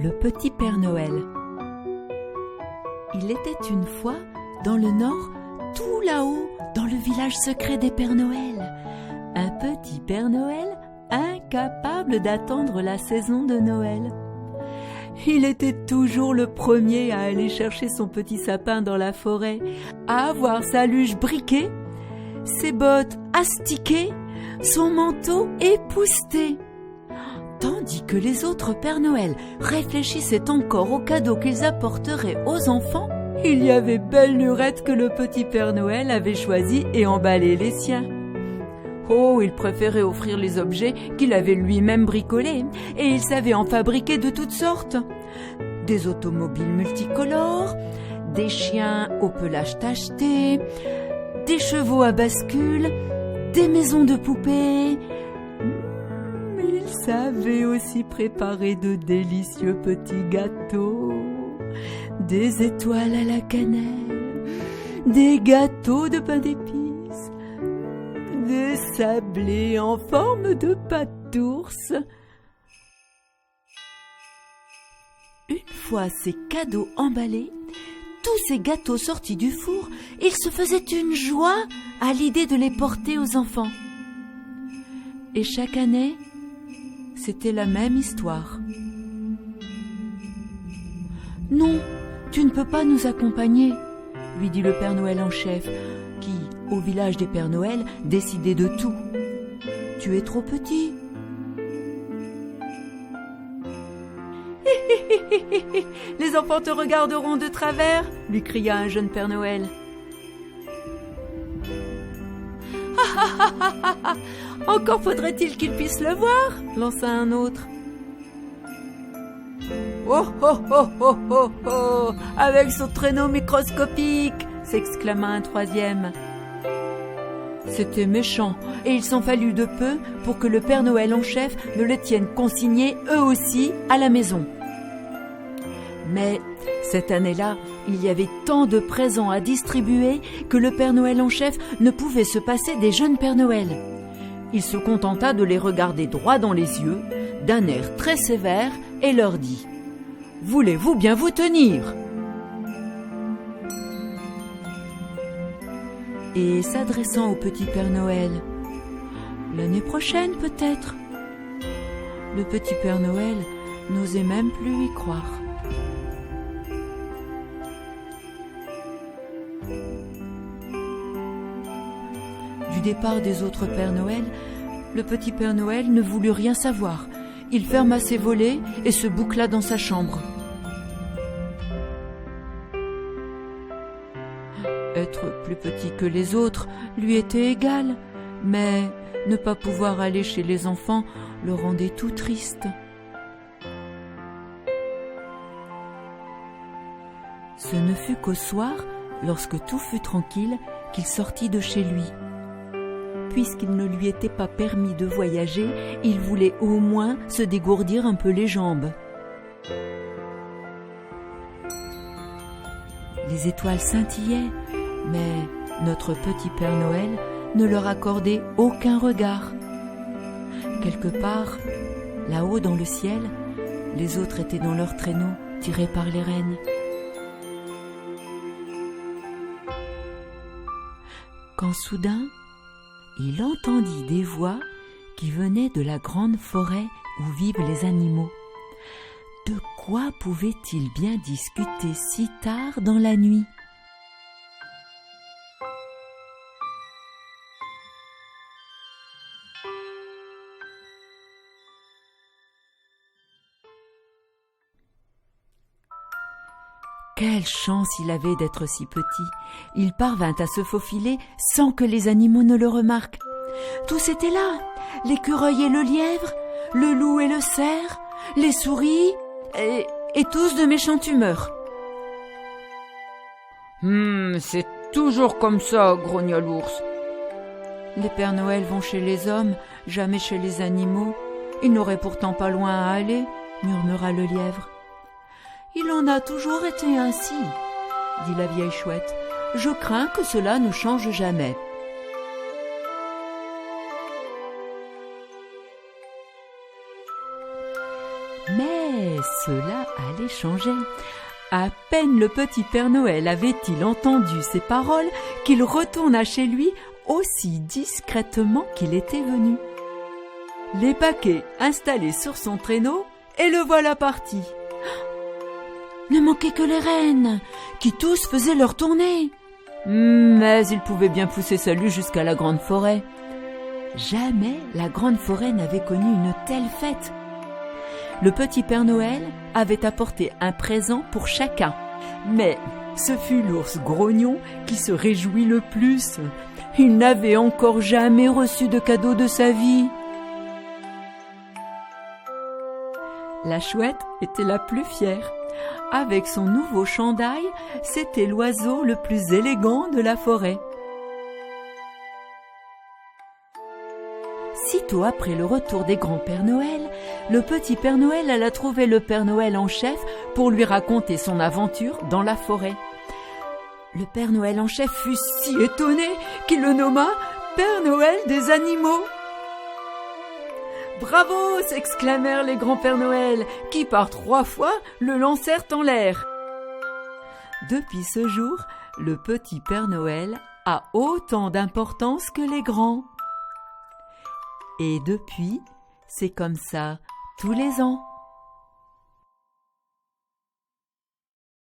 le petit Père Noël. Il était une fois, dans le Nord, tout là-haut, dans le village secret des Pères Noël, un petit Père Noël incapable d'attendre la saison de Noël. Il était toujours le premier à aller chercher son petit sapin dans la forêt, à avoir sa luge briquée, ses bottes astiquées, son manteau épousseté. Tandis que les autres Pères Noël réfléchissaient encore aux cadeaux qu'ils apporteraient aux enfants, il y avait belle lurette que le petit Père Noël avait choisi et emballé les siens. Oh, il préférait offrir les objets qu'il avait lui-même bricolés, et il savait en fabriquer de toutes sortes. Des automobiles multicolores, des chiens au pelage tacheté, des chevaux à bascule, des maisons de poupées. Il savait aussi préparer de délicieux petits gâteaux, des étoiles à la cannelle, des gâteaux de pain d'épices, des sablés en forme de pattes d'ours. Une fois ces cadeaux emballés, tous ces gâteaux sortis du four, il se faisait une joie à l'idée de les porter aux enfants. Et chaque année, c'était la même histoire. « Non, tu ne peux pas nous accompagner, » lui dit le Père Noël en chef, qui, au village des Pères Noël, décidait de tout. « Tu es trop petit. » « Les enfants te regarderont de travers, » lui cria un jeune Père Noël. « Encore faudrait-il qu'ils puissent le voir, » lança un autre. « Oh oh oh oh oh oh, avec son traîneau microscopique !» s'exclama un troisième. C'était méchant, et il s'en fallut de peu pour que le Père Noël en chef ne les tienne consignés eux aussi à la maison. Mais cette année-là, il y avait tant de présents à distribuer que le Père Noël en chef ne pouvait se passer des jeunes Pères Noël. Il se contenta de les regarder droit dans les yeux, d'un air très sévère, et leur dit « Voulez-vous bien vous tenir ?» Et s'adressant au petit Père Noël, « L'année prochaine peut-être ?» Le petit Père Noël n'osait même plus y croire. Du départ des autres Pères Noël, le petit Père Noël ne voulut rien savoir. Il ferma ses volets et se boucla dans sa chambre. Être plus petit que les autres lui était égal, mais ne pas pouvoir aller chez les enfants le rendait tout triste. Ce ne fut qu'au soir, lorsque tout fut tranquille, qu'il sortit de chez lui. Puisqu'il ne lui était pas permis de voyager, il voulait au moins se dégourdir un peu les jambes. Les étoiles scintillaient, mais notre petit Père Noël ne leur accordait aucun regard. Quelque part, là-haut dans le ciel, les autres étaient dans leur traîneau, tirés par les rennes. Quand soudain, il entendit des voix qui venaient de la grande forêt où vivent les animaux. De quoi pouvaient-ils bien discuter si tard dans la nuit ? Quelle chance il avait d'être si petit. Il parvint à se faufiler sans que les animaux ne le remarquent. Tous étaient là, l'écureuil et le lièvre, le loup et le cerf, les souris, et tous de méchante humeur. C'est toujours comme ça, grogna l'ours. Les Pères Noël vont chez les hommes, jamais chez les animaux. Ils n'auraient pourtant pas loin à aller, murmura le lièvre. Il en a toujours été ainsi, dit la vieille chouette. Je crains que cela ne change jamais. Mais Mais cela allait changer. À peine le petit Père Noël avait-il entendu ces paroles qu'il retourna chez lui aussi discrètement qu'il était venu. Les paquets installés sur son traîneau, et le voilà parti. Ne manquait que les rennes, qui tous faisaient leur tournée. Mais il pouvait bien pousser sa luge jusqu'à la grande forêt. Jamais la grande forêt n'avait connu une telle fête. Le petit Père Noël avait apporté un présent pour chacun. Mais ce fut l'ours grognon qui se réjouit le plus. Il n'avait encore jamais reçu de cadeau de sa vie. La chouette était la plus fière. Avec son nouveau chandail, c'était l'oiseau le plus élégant de la forêt. Sitôt après le retour des grands Pères Noël, le petit Père Noël alla trouver le Père Noël en chef pour lui raconter son aventure dans la forêt. Le Père Noël en chef fut si étonné qu'il le nomma Père Noël des animaux. « Bravo !» s'exclamèrent les grands Pères Noël, qui par 3 fois le lancèrent en l'air. Depuis ce jour, le petit Père Noël a autant d'importance que les grands. Et depuis, c'est comme ça tous les ans.